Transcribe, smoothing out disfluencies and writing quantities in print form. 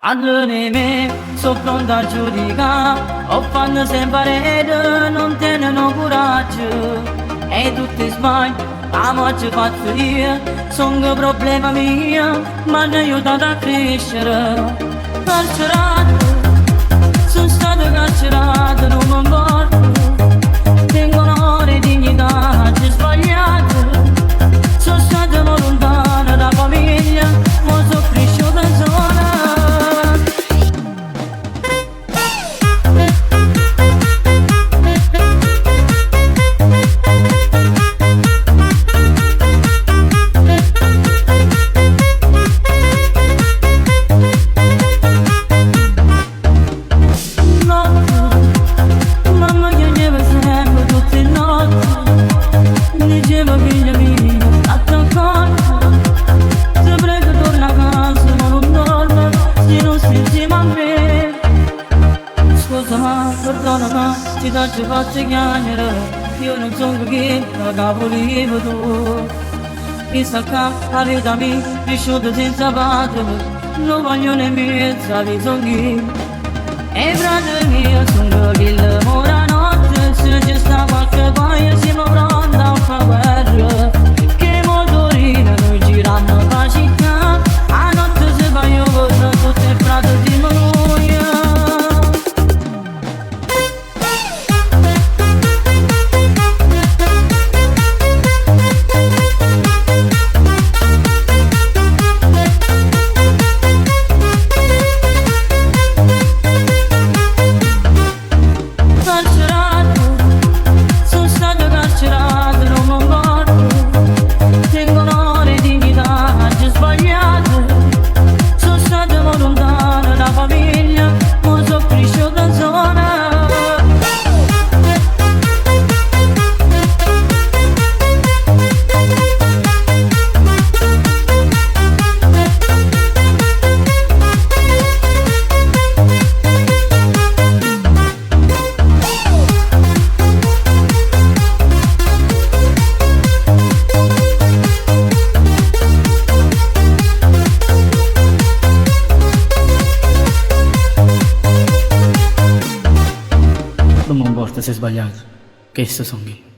Allora me, sono pronta a giudicare, ho fatto sempre non tengono coraggio. E tutti sbagli, la moglie fatto io, sono problema mio, ma mi ha aiutato a crescere. Carcerato, sono stato carcerato, non mi importa, tengo onore e dignità, c'è sbagliato. Sono stato lontano da famiglia, ma sono cresciuto in zona. Perdonami, ti faccio facce chiacchiere, io non sono chi la capolivo tu. Mi sta qua, la vita mia, cresciuta senza padre, non voglio nemmeno sapere sono chi. E frate mio, sono chi lavora notte, se c'è sta qualche paio siamo pronti a fare guerra. Che motorina noi girando la città, a notte se va io corro, tutto il prato di noi. Non mi importa se è sbagliato, che esso sono io.